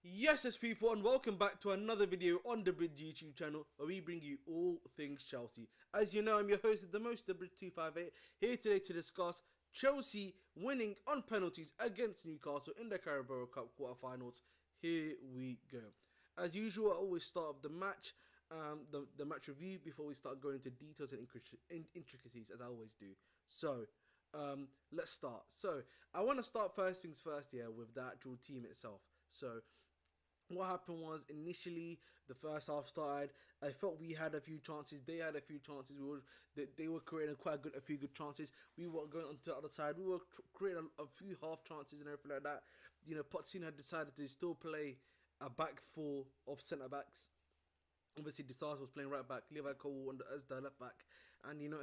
Yes, people, and welcome back to another video on the Bridge YouTube channel where we bring you all things Chelsea. As you know, I'm your host, the most, the Bridge 258, here today to discuss Chelsea winning on penalties against Newcastle in the Carabao Cup quarterfinals. Here we go. As usual, I always start off the match, the match review before we start going into details and intricacies, as I always do. So, let's start. So, I want to start first things first here with the actual team itself. So, what happened was initially the first half started. I felt we had a few chances. They had a few chances. They were creating a few good chances. We were going on to the other side. We were creating a few half chances and everything like that. You know, Pochettino had decided to still play a back four of centre backs. Obviously, Disasi was playing right back, Levi Cole as the left back, and you know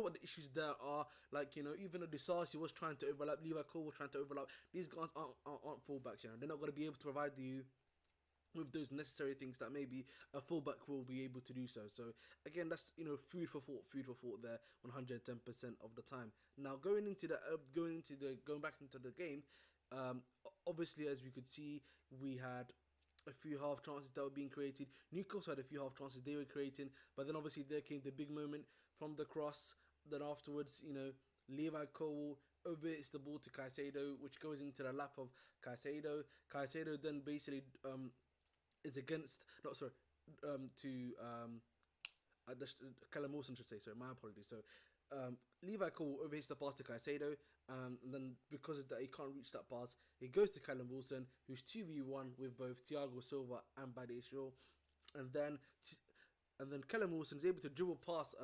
what the issues there are. Like, even though Disasi was trying to overlap, Levi Cole was trying to overlap. These guys aren't fullbacks. They're not going to be able to provide you with those necessary things that maybe a fullback will be able to do so. So again, that's food for thought there, 110% of the time. Now going back into the game, obviously as we could see, we had a few half chances that were being created. Newcastle had a few half chances they were creating, but then obviously there came the big moment from the cross. Then afterwards, Levi Cole overhits the ball to Caicedo, which goes into the lap of Caicedo. Caicedo then basically is against, not sorry, to Callum Wilson should say. Sorry, my apologies. So Levi Cole overhits the pass to Caicedo, and then because of that he can't reach that pass, he goes to Callum Wilson, who's 2v1 with both Thiago Silva and Badi Shaw, and then Callum Wilson is able to dribble past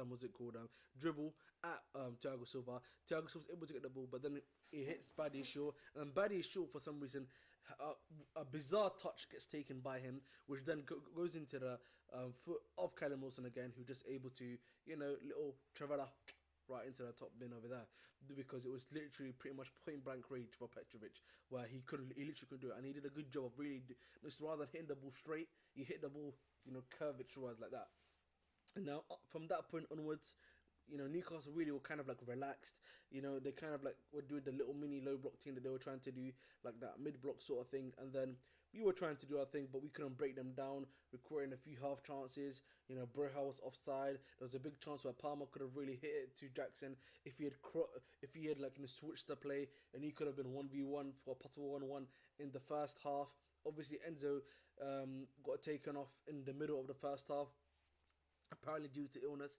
dribble at Thiago Silva. Thiago Silva is able to get the ball, but then he hits Badi Shaw, and Badi Shaw for some reason a bizarre touch gets taken by him, which then goes into the foot of Callum Wilson again, who just able to little Travella right into the top bin over there, because it was literally pretty much point blank range for Petrovic, where he literally couldn't do it, and he did a good job of really just rather than hitting the ball straight, he hit the ball curvature wise like that. And now from that point onwards, Newcastle really were kind of like relaxed. They kind of like were doing the little mini low block thing that they were trying to do, like that mid block sort of thing. And then we were trying to do our thing, but we couldn't break them down. Recording a few half chances. Broha was offside. There was a big chance where Palmer could have really hit it to Jackson if he had like switched the play, and he could have been 1v1 for a possible 1-1 in the first half. Obviously, Enzo got taken off in the middle of the first half, apparently due to illness,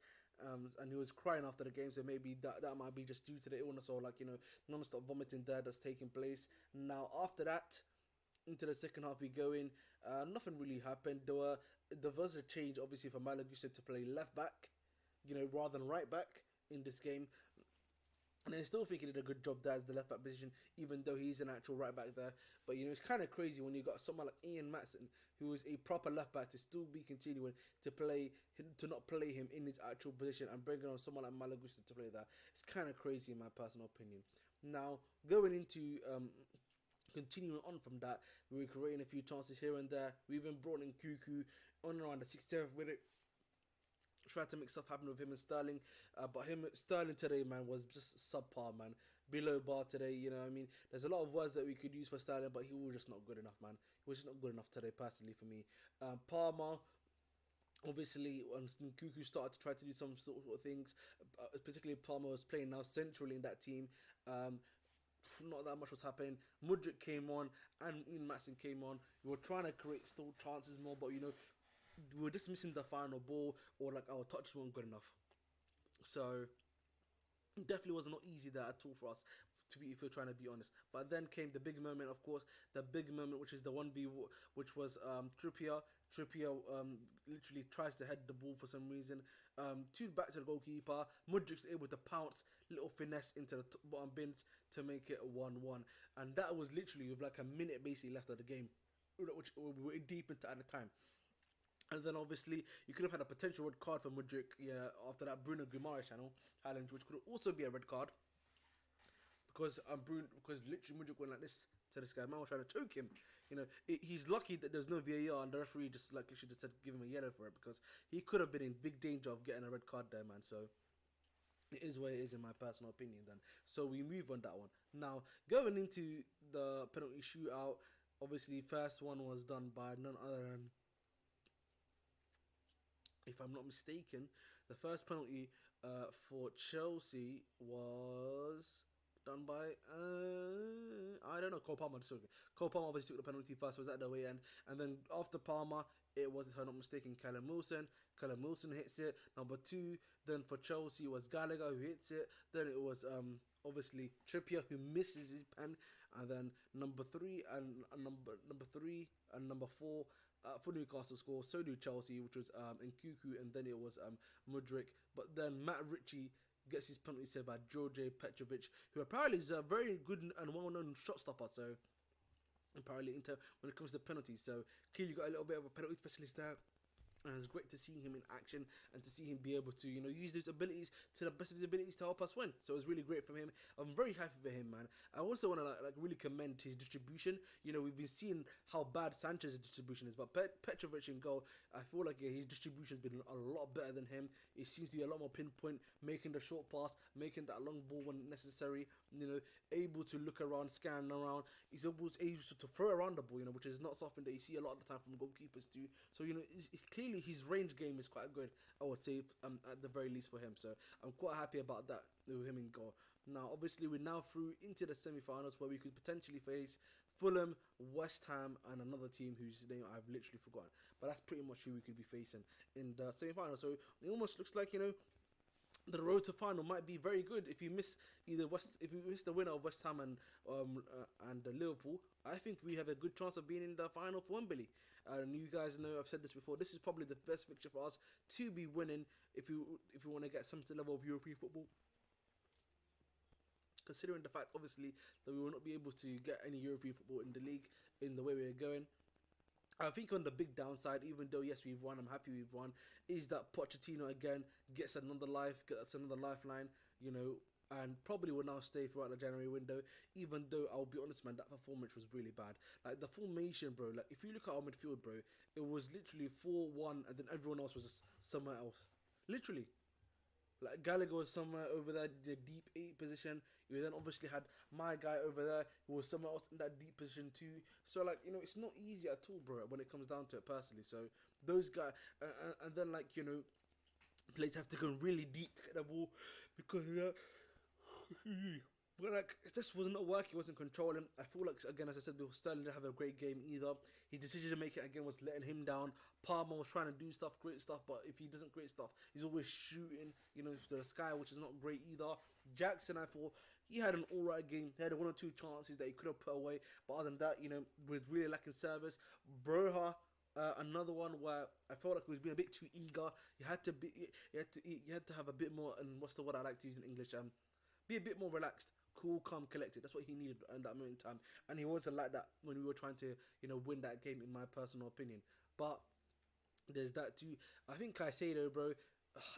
and he was crying after the game, so maybe that might be just due to the illness, or like non-stop vomiting there that's taking place. Now after that, into the second half we go in, nothing really happened. There was a change obviously for Malagusa to play left back, rather than right back in this game. And I still think he did a good job there as the left back position, even though he's an actual right back there. But it's kind of crazy when you got someone like Ian Matson, who is a proper left back, to still be continuing to not play him in his actual position and bringing on someone like Malagusta to play there. It's kind of crazy in my personal opinion. Now going into continuing on from that, we were creating a few chances here and there. We even brought in Cuckoo on around the 67th minute. Tried to make stuff happen with him and Sterling, but Sterling today, man, was just subpar, man. Below bar today, I mean, there's a lot of words that we could use for Sterling, but he was just not good enough, man. He was just not good enough today, personally, for me. Palmer, obviously, when Cuckoo started to try to do some sort of things, particularly Palmer was playing now centrally in that team. Not that much was happening. Mudryk came on and Ian Matson came on. We were trying to create still chances more, but we were just missing the final ball, or like our touches weren't good enough. So definitely was not easy there at all for us, if we're trying to be honest. But then came the big moment, of course, the big moment, which is the 1v, which was Trippier. Literally tries to head the ball for some reason, to back to the goalkeeper. Mudryk's able to pounce, little finesse into the bottom bins to make it 1-1, and that was literally with like a minute basically left of the game, which we were deep into at the time. And then obviously you could have had a potential red card for Mudryk, after that Bruno Guimaraes challenge, which could also be a red card, because because literally Mudryk went like this to this guy. Man was trying to choke him. He's lucky that there's no VAR and the referee just like literally just said give him a yellow for it, because he could have been in big danger of getting a red card there, man. So it is what it is in my personal opinion then. So we move on that one. Now, going into the penalty shootout, Obviously, first one was done by none other than, if I'm not mistaken, the first penalty for Chelsea was done by I don't know, Cole Palmer. Cole Palmer obviously took the penalty first, was at the way end, and then after Palmer, it was, if I'm not mistaken, Callum Wilson. Callum Wilson hits it. Number two, then for Chelsea was Gallagher who hits it. Then it was obviously Trippier who misses his pen, and then number three and number three and number four for Newcastle score. So do Chelsea, which was Nkuku, and then it was Mudryk. But then Matt Ritchie gets his penalty saved by George Petrovic, who apparently is a very good and well-known shot stopper. So apparently, when it comes to penalties, so clearly got a little bit of a penalty specialist there. And it's great to see him in action and to see him be able to, use those abilities to the best of his abilities to help us win. So it was really great from him. I'm very happy for him, man. I also want to really commend his distribution. We've been seeing how bad Sanchez's distribution is, but Petrovic in goal, I feel like his distribution has been a lot better than him. It seems to be a lot more pinpoint, making the short pass, making that long ball when necessary. Able to look around, scan around. He's always able to throw around the ball, which is not something that you see a lot of the time from goalkeepers too. So it's clearly his range game is quite good, I would say, at the very least for him. So I'm quite happy about that with him in goal. Now, obviously, we're now through into the semi-finals where we could potentially face Fulham, West Ham, and another team whose name I've literally forgotten. But that's pretty much who we could be facing in the semi-finals. So it almost looks like, the road to final might be very good if you miss the winner of West Ham and Liverpool. I think we have a good chance of being in the final for Wembley. And you guys know, I've said this before, this is probably the best fixture for us to be winning if we want to get some level of European football. Considering the fact, obviously, that we will not be able to get any European football in the league in the way we're going. I think on the big downside, even though yes we've won, I'm happy we've won, is that Pochettino again gets another lifeline, and probably will now stay throughout the January window. Even though I'll be honest, man, that performance was really bad. Like the formation, bro. Like if you look at our midfield, bro, it was literally 4-1, and then everyone else was just somewhere else. Literally. Like Gallagher was somewhere over there in the deep 8 position. You then obviously had my guy over there who was somewhere else in that deep position too. So it's not easy at all, bro, when it comes down to it personally. So those guys, and then players have to go really deep to get the ball because but it just was not working. He wasn't controlling. I feel like, again, as I said, Sterling didn't have a great game either. His decision to make it again was letting him down. Palmer was trying to do stuff, great stuff, but if he doesn't create stuff, he's always shooting, to the sky, which is not great either. Jackson, I thought, he had an alright game. He had 1 or 2 chances that he could have put away, but other than that, was really lacking service. Broha, another one where I felt like he was being a bit too eager. You had to have a bit more, and what's the word I like to use in English? Be a bit more relaxed, cool, calm, collected. That's what he needed at that moment in time, and he wasn't like that when we were trying to, win that game, in my personal opinion. But there's that too. I think Caicedo, bro,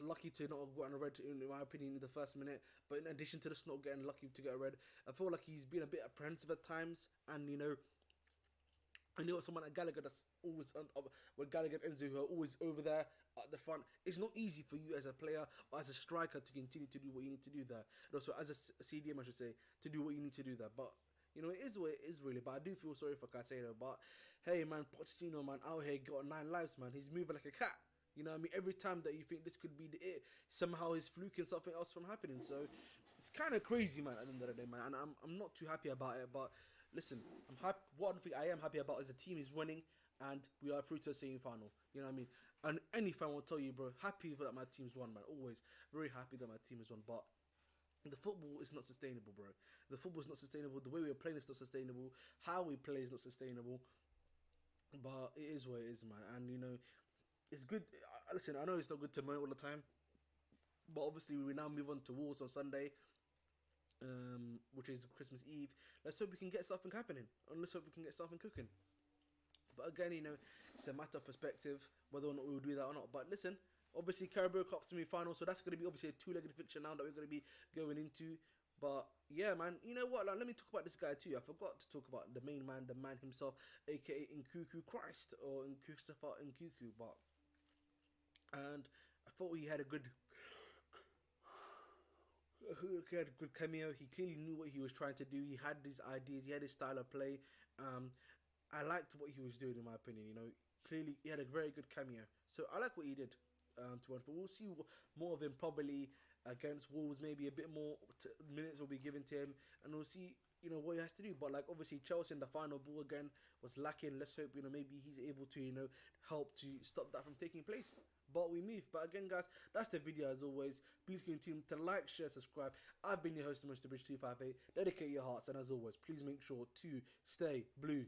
lucky to not have gotten a red, in my opinion, in the first minute. But in addition to this not getting lucky to get a red, I feel like he's been a bit apprehensive at times, and I know someone like Gallagher that's always when Gallagher and Enzo, who are always over there at the front. It's not easy for you as a player or as a striker to continue to do what you need to do there, and also as a CDM, I should say, to do what you need to do there. But it is what it is, really. But I do feel sorry for Caicedo. But hey, man, Pochettino, man, out here got 9 lives, man. He's moving like a cat. You know what I mean? Every time that you think this could be the it, somehow he's fluking something else from happening. So it's kind of crazy, man, at the end of the day, man. And I'm not too happy about it. But listen, I'm happy. One thing I am happy about is the team is winning and we are through to the semi-final. You know what I mean? And any fan will tell you, bro, happy that my team's won, man. Always very happy that my team has won. But the football is not sustainable, bro. The football is not sustainable. The way we are playing is not sustainable. How we play is not sustainable. But it is what it is, man. And, it's good. Listen, I know it's not good to moan all the time. But obviously, we now move on to Wolves on Sunday, which is Christmas Eve. Let's hope we can get something happening. And let's hope we can get something cooking. But again, it's a matter of perspective, whether or not we will do that or not. But listen, obviously, Carabao Cup semi-final, so that's going to be obviously a 2-legged fixture now that we're going to be going into. But yeah, man, you know what? Let me talk about this guy too. I forgot to talk about the main man, the man himself, aka Nkuku Christ, or Christopher Nkuku. And I thought he had a good cameo. He clearly knew what he was trying to do. He had his ideas. He had his style of play. I liked what he was doing, in my opinion. You know, clearly he had a very good cameo, so I like what he did. To be honest, but we'll see more of him probably against Wolves. Maybe a bit more minutes will be given to him, and we'll see. You know what he has to do, but like obviously Chelsea in the final ball again was lacking. Let's hope maybe he's able to help to stop that from taking place. But we move. But again, guys, that's the video as always. Please continue to like, share, subscribe. I've been your host, Mr. Bridge 258. Dedicate your hearts, and as always, please make sure to stay blue.